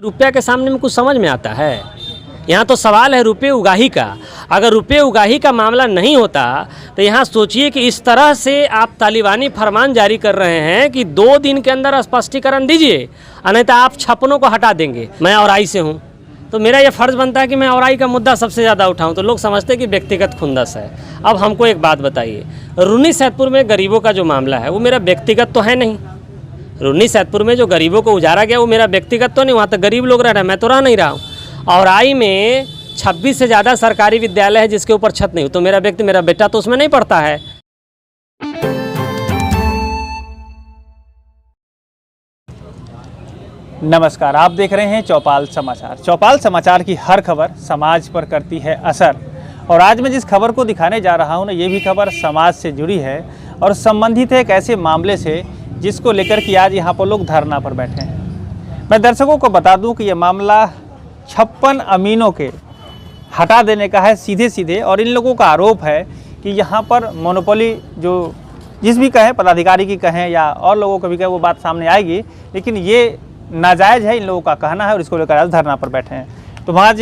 रुपया के सामने में कुछ समझ में आता है? यहाँ तो सवाल है रुपये उगाही का। अगर रुपये उगाही का मामला नहीं होता तो यहाँ सोचिए कि इस तरह से आप तालिबानी फरमान जारी कर रहे हैं कि 2 दिन के अंदर स्पष्टीकरण दीजिए, अन्यथा आप छप्पनों को हटा देंगे। मैं औराई से हूँ तो मेरा ये फ़र्ज़ बनता है कि मैं औराई का मुद्दा सबसे ज़्यादा उठाऊँ, तो लोग समझते हैं कि व्यक्तिगत खुंदस है। अब हमको एक बात बताइए, रून्नी सैदपुर में गरीबों का जो मामला है वो मेरा व्यक्तिगत तो है नहीं। रून्नी सैदपुर में जो गरीबों को उजारा गया वो मेरा व्यक्तिगत तो नहीं, वहाँ तो गरीब लोग रह रहे हैं, मैं तो रह नहीं रहा हूँ। औराई में 26 से ज़्यादा सरकारी विद्यालय है जिसके ऊपर छत नहीं हो, तो मेरा बेटा तो उसमें नहीं पढ़ता है। नमस्कार, आप देख रहे हैं चौपाल समाचार। चौपाल समाचार की हर खबर समाज पर करती है असर, और आज मैं जिस खबर को दिखाने जा रहा हूं ना, ये भी खबर समाज से जुड़ी है और संबंधित है एक ऐसे मामले से जिसको लेकर कि आज यहाँ पर लोग धरना पर बैठे हैं। मैं दर्शकों को बता दूं कि ये मामला 56 अमीनों के हटा देने का है सीधे सीधे, और इन लोगों का आरोप है कि यहाँ पर मोनोपोली जो जिस भी कहें, पदाधिकारी की कहें या और लोगों को भी कहें, वो बात सामने आएगी, लेकिन ये नाजायज़ है इन लोगों का कहना है और इसको लेकर आज धरना पर बैठे हैं। तो आज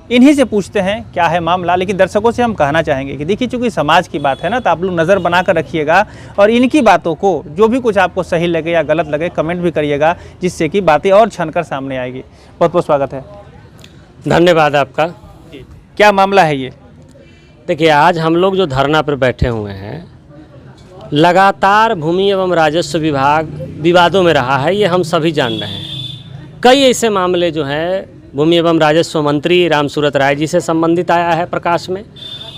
इन्हीं से पूछते हैं क्या है मामला। लेकिन दर्शकों से हम कहना चाहेंगे कि देखिए, चूँकि समाज की बात है ना, तो आप लोग नज़र बना कर रखिएगा और इनकी बातों को जो भी कुछ आपको सही लगे या गलत लगे कमेंट भी करिएगा, जिससे कि बातें और छनकर सामने आएगी। बहुत बहुत स्वागत है। धन्यवाद आपका। क्या मामला है ये? देखिए, आज हम लोग जो धरना पर बैठे हुए हैं, लगातार भूमि एवं राजस्व विभाग विवादों में रहा है, ये हम सभी जान रहे हैं। कई ऐसे मामले जो हैं भूमि एवं राजस्व मंत्री रामसूरत राय जी से संबंधित आया है प्रकाश में,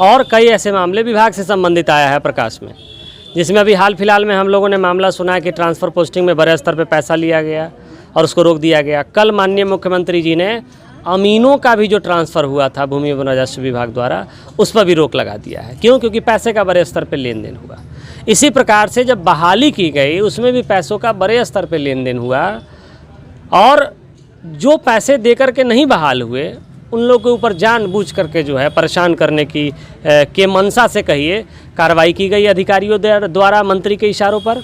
और कई ऐसे मामले विभाग से संबंधित आया है प्रकाश में, जिसमें अभी हाल फिलहाल में हम लोगों ने मामला सुना है कि ट्रांसफ़र पोस्टिंग में बड़े स्तर पर पैसा लिया गया और उसको रोक दिया गया। कल माननीय मुख्यमंत्री जी ने अमीनों का भी जो ट्रांसफ़र हुआ था भूमि एवं राजस्व विभाग द्वारा, उस पर भी रोक लगा दिया है। क्यों? क्योंकि पैसे का बड़े स्तर पर लेन देन हुआ। इसी प्रकार से जब बहाली की गई, उसमें भी पैसों का बड़े स्तर पर लेन देन हुआ, और जो पैसे दे करके नहीं बहाल हुए उन लोगों के ऊपर जानबूझ करके जो है परेशान करने की के मंशा से कहिए कार्रवाई की गई अधिकारियों द्वारा मंत्री के इशारों पर।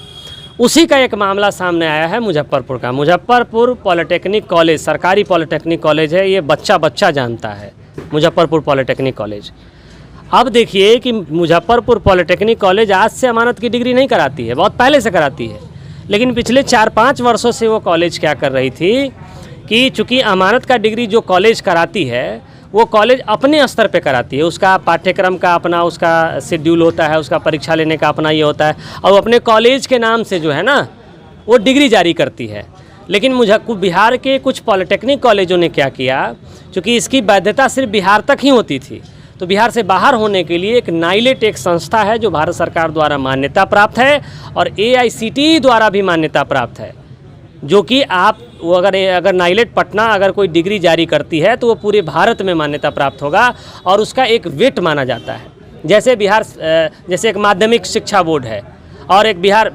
उसी का एक मामला सामने आया है मुजफ्फरपुर का। मुजफ्फरपुर पॉलिटेक्निक कॉलेज, सरकारी पॉलिटेक्निक कॉलेज है, ये बच्चा जानता है मुजफ्फरपुर पॉलिटेक्निक कॉलेज। अब देखिए कि मुजफ्फरपुर पॉलिटेक्निक कॉलेज आज से अमानत की डिग्री नहीं कराती है, बहुत पहले से कराती है। लेकिन पिछले 4-5 वर्षों से वो कॉलेज क्या कर रही थी कि चूँकि अमानत का डिग्री जो कॉलेज कराती है वो कॉलेज अपने स्तर पे कराती है, उसका पाठ्यक्रम का अपना उसका शेड्यूल होता है, उसका परीक्षा लेने का अपना ये होता है, और वो अपने कॉलेज के नाम से जो है ना वो डिग्री जारी करती है। लेकिन बिहार के कुछ पॉलिटेक्निक कॉलेजों ने क्या किया, चूँकि इसकी वैधता सिर्फ बिहार तक ही होती थी, तो बिहार से बाहर होने के लिए एक नाइलेट एक संस्था है जो भारत सरकार द्वारा मान्यता प्राप्त है और AICTE द्वारा भी मान्यता प्राप्त है, जो कि आप वो अगर नाइलेट पटना अगर कोई डिग्री जारी करती है तो वो पूरे भारत में मान्यता प्राप्त होगा, और उसका एक वेट माना जाता है। जैसे जैसे एक माध्यमिक शिक्षा बोर्ड है और एक बिहार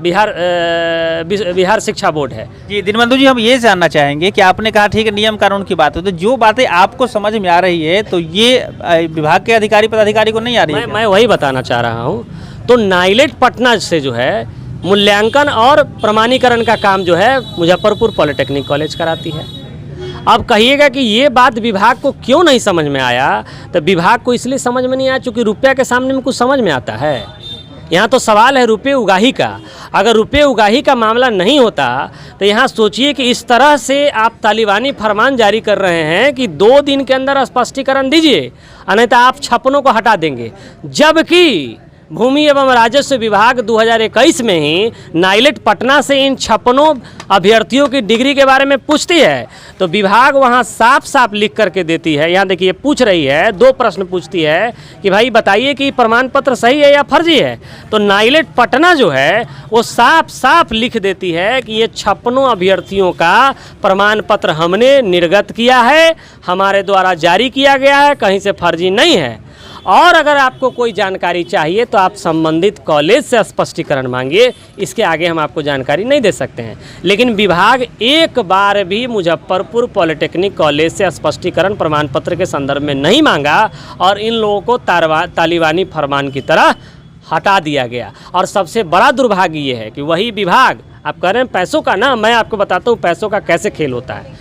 शिक्षा बोर्ड है। जी दीनबंधु जी, हम ये जानना चाहेंगे कि आपने कहा ठीक है नियम कानून की बात है, तो जो बातें आपको समझ में आ रही है तो ये विभाग के अधिकारी पदाधिकारी को नहीं आ रही है? मैं वही बताना चाह रहा हूँ। तो नाइलेट पटना से जो है मूल्यांकन और प्रमाणीकरण का काम जो है मुजफ्फरपुर पॉलिटेक्निक कॉलेज कराती है। अब कहिएगा कि ये बात विभाग को क्यों नहीं समझ में आया, तो विभाग को इसलिए समझ में नहीं आया चूँकि रुपया के सामने में कुछ समझ में आता है। यहाँ तो सवाल है रुपये उगाही का। अगर रुपये उगाही का मामला नहीं होता तो यहाँ सोचिए कि इस तरह से आप तालिबानी फरमान जारी कर रहे हैं कि 2 दिन के अंदर स्पष्टीकरण दीजिए, अन्यथा आप छप्पनों को हटा देंगे। जबकि भूमि एवं राजस्व विभाग 2021 में ही नाइलेट पटना से इन 56 अभ्यर्थियों की डिग्री के बारे में पूछती है, तो विभाग वहां साफ साफ लिख करके देती है। यहाँ देखिए पूछ रही है, 2 प्रश्न पूछती है कि भाई बताइए कि प्रमाण पत्र सही है या फर्जी है। तो नाइलेट पटना जो है वो साफ साफ लिख देती है कि ये 56 अभ्यर्थियों का प्रमाण पत्र हमने निर्गत किया है, हमारे द्वारा जारी किया गया है, कहीं से फर्जी नहीं है। और अगर आपको कोई जानकारी चाहिए तो आप संबंधित कॉलेज से स्पष्टीकरण मांगिए, इसके आगे हम आपको जानकारी नहीं दे सकते हैं। लेकिन विभाग एक बार भी मुजफ्फरपुर पॉलिटेक्निक कॉलेज से स्पष्टीकरण प्रमाण पत्र के संदर्भ में नहीं मांगा और इन लोगों को तालिबानी फरमान की तरह हटा दिया गया। और सबसे बड़ा दुर्भाग्य ये है कि वही विभाग, आप कह रहे हैं पैसों का ना, मैं आपको बताता हूँ पैसों का कैसे खेल होता है।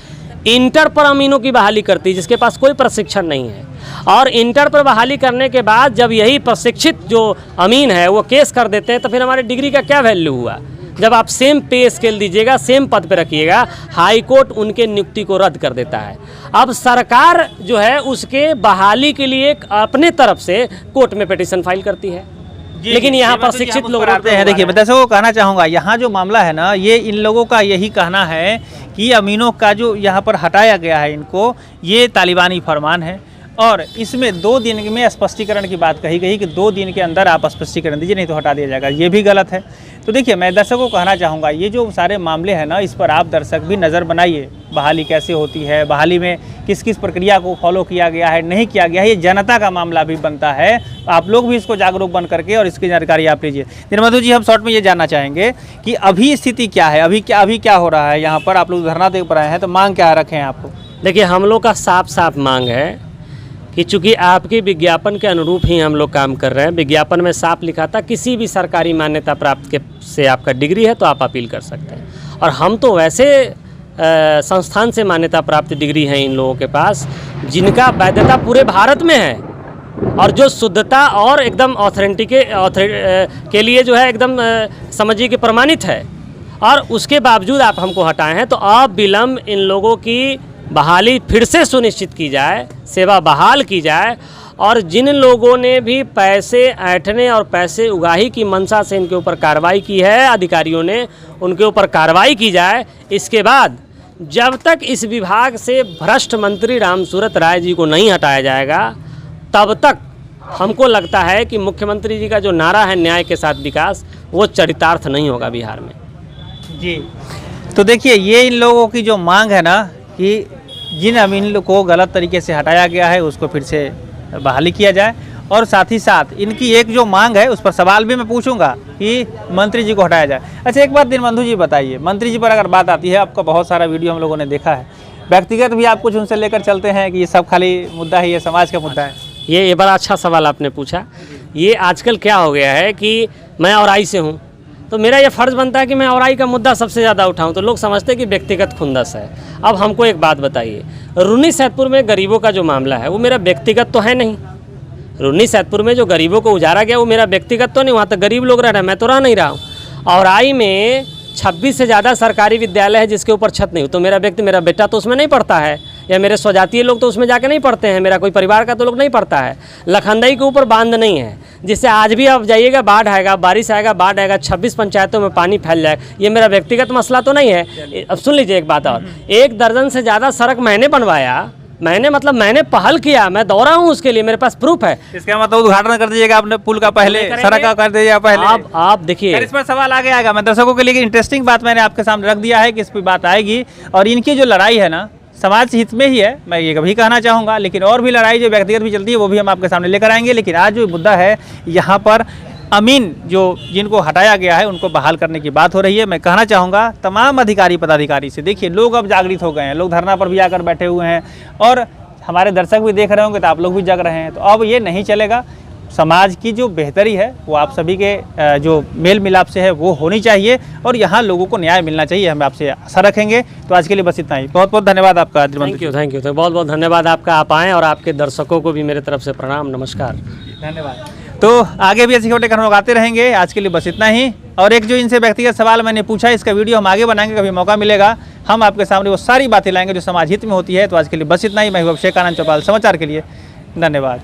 इंटर पर अमीनों की बहाली करती है जिसके पास कोई प्रशिक्षण नहीं है। और इंटर पर बहाली करने के बाद जब यही प्रशिक्षित जो अमीन है वो केस कर देते हैं तो फिर हमारी डिग्री का क्या वैल्यू हुआ। जब आप सेम पे स्केल दीजिएगा, सेम पद पे रखिएगा, हाई कोर्ट उनके नियुक्ति को रद्द कर देता है। अब सरकार जो है उसके बहाली के लिए अपने तरफ से कोर्ट में पिटीशन फाइल करती है, लेकिन यहाँ प्रशिक्षित लोग आते हैं। देखिए, मैं दर्शकों को कहना चाहूँगा, यहाँ जो मामला है ना, ये इन लोगों का यही कहना है कि अमीनों का जो यहाँ पर हटाया गया है इनको, ये तालिबानी फरमान है और इसमें 2 दिन में स्पष्टीकरण की बात कही गई कि 2 दिन के अंदर आप स्पष्टीकरण दीजिए, नहीं तो हटा दिया जाएगा। ये भी गलत है। तो देखिए, मैं दर्शकों को कहना चाहूँगा, ये जो सारे मामले हैं ना, इस पर आप दर्शक भी नज़र बनाइए। बहाली कैसे होती है, बहाली में किस किस प्रक्रिया को फॉलो किया गया है, नहीं किया गया है, ये जनता का मामला भी बनता है। आप लोग भी इसको जागरूक बन करके और इसकी जानकारी आप लीजिए। दिनबंधु जी, हम शॉर्ट में ये जानना चाहेंगे कि अभी स्थिति क्या है, अभी क्या हो रहा है यहाँ पर? आप लोग धरना दे पर आए हैं, तो मांग क्या रखे हैं आपको? देखिए, हम लोग का साफ साफ मांग है कि चूँकि आपके विज्ञापन के अनुरूप ही हम लोग काम कर रहे हैं। विज्ञापन में साफ लिखा था किसी भी सरकारी मान्यता प्राप्त के से आपका डिग्री है तो आप अपील कर सकते हैं, और हम तो वैसे संस्थान से मान्यता प्राप्त डिग्री है इन लोगों के पास जिनका वैधता पूरे भारत में है और जो शुद्धता और एकदम ऑथेंटिक के लिए जो है एकदम समझिए कि प्रमाणित है, और उसके बावजूद आप हमको हटाए हैं। तो अब विलम्ब इन लोगों की बहाली फिर से सुनिश्चित की जाए, सेवा बहाल की जाए, और जिन लोगों ने भी पैसे ऐंठने और पैसे उगाही की मंशा से इनके ऊपर कार्रवाई की है अधिकारियों ने, उनके ऊपर कार्रवाई की जाए। इसके बाद जब तक इस विभाग से भ्रष्ट मंत्री रामसूरत राय जी को नहीं हटाया जाएगा तब तक हमको लगता है कि मुख्यमंत्री जी का जो नारा है न्याय के साथ विकास, वो चरितार्थ नहीं होगा बिहार में। जी, तो देखिए, ये इन लोगों की जो मांग है ना कि जिन अमीन को गलत तरीके से हटाया गया है उसको फिर से बहाली किया जाए, और साथ ही साथ इनकी एक जो मांग है उस पर सवाल भी मैं पूछूंगा कि मंत्री जी को हटाया जाए। अच्छा, एक बात दिनबंधु जी बताइए, मंत्री जी पर अगर बात आती है, आपका बहुत सारा वीडियो हम लोगों ने देखा है, व्यक्तिगत भी आप कुछ उनसे लेकर चलते हैं कि ये सब खाली मुद्दा है, ये समाज का मुद्दा है? ये बड़ा अच्छा सवाल आपने पूछा। ये आजकल क्या हो गया है कि मैं औराई से हूँ तो मेरा ये फ़र्ज़ बनता है कि मैं औराई का मुद्दा सबसे ज़्यादा उठाऊं, तो लोग समझते हैं कि व्यक्तिगत खुंदस है। अब हमको एक बात बताइए, रून्नी सैदपुर में गरीबों का जो मामला है वो मेरा व्यक्तिगत तो है नहीं। रून्नी सैदपुर में जो गरीबों को उजारा गया वो मेरा व्यक्तिगत तो नहीं, वहाँ तो गरीब लोग रह रहे हैं, मैं तो रह नहीं रहा हूँ। औराई में 26 से ज़्यादा सरकारी विद्यालय है जिसके ऊपर छत नहीं हो, तो मेरा बेटा तो उसमें नहीं पढ़ता है, या मेरे स्वजातीय लोग तो उसमें जाके नहीं पढ़ते हैं, मेरा कोई परिवार का तो लोग नहीं पढ़ता है। लखनदई के ऊपर बांध नहीं है जिससे आज भी आप जाइएगा बाढ़ आएगा, बारिश आएगा, बाढ़ आएगा, 26 पंचायतों में पानी फैल जाए, ये मेरा व्यक्तिगत मसला तो नहीं है। अब सुन लीजिए एक बात और, 1 दर्जन से ज़्यादा सड़क मैंने बनवाया, मैंने पहल किया, मैं दौड़ा हूँ उसके लिए, मेरे पास प्रूफ है। इसका मतलब उद्घाटन कर दीजिएगा आपने पुल का, पहले सड़क का कर दीजिएगा पहले। आप देखिए, इस पर सवाल आगे आएगा। मैं दर्शकों के लिए इंटरेस्टिंग बात मैंने आपके सामने रख दिया है कि इस पर बात आएगी, और इनकी जो लड़ाई है ना समाज हित में ही है, मैं ये कभी कहना चाहूँगा, लेकिन और भी लड़ाई जो व्यक्तिगत भी चलती है वो भी हम आपके सामने लेकर आएंगे। लेकिन आज जो मुद्दा है यहाँ पर अमीन जो जिनको हटाया गया है उनको बहाल करने की बात हो रही है। मैं कहना चाहूँगा तमाम अधिकारी पदाधिकारी से, देखिए लोग अब जागृत हो गए हैं, लोग धरना पर भी आकर बैठे हुए हैं, और हमारे दर्शक भी देख रहे होंगे तो आप लोग भी जग रहे हैं। तो अब ये नहीं चलेगा, समाज की जो बेहतरी है वो आप सभी के जो मेल मिलाप से है वो होनी चाहिए, और यहाँ लोगों को न्याय मिलना चाहिए, हम आपसे आशा रखेंगे। तो आज के लिए बस इतना ही। बहुत बहुत धन्यवाद आपका। Thank you. तो बहुत बहुत धन्यवाद आपका, आप आएँ, और आपके दर्शकों को भी मेरे तरफ से प्रणाम, नमस्कार, धन्यवाद। तो आगे भी ऐसे छोटे हम लोग आते रहेंगे। आज के लिए बस इतना ही। और एक जो इनसे व्यक्तिगत सवाल मैंने पूछा, इसका वीडियो हम आगे बनाएंगे, कभी मौका मिलेगा हम आपके सामने वो सारी बातें लाएंगे जो समाज हित में होती है। तो आज के लिए बस इतना ही। मैं हूं अभिषेक आनंद, चौपाल समाचार के लिए धन्यवाद।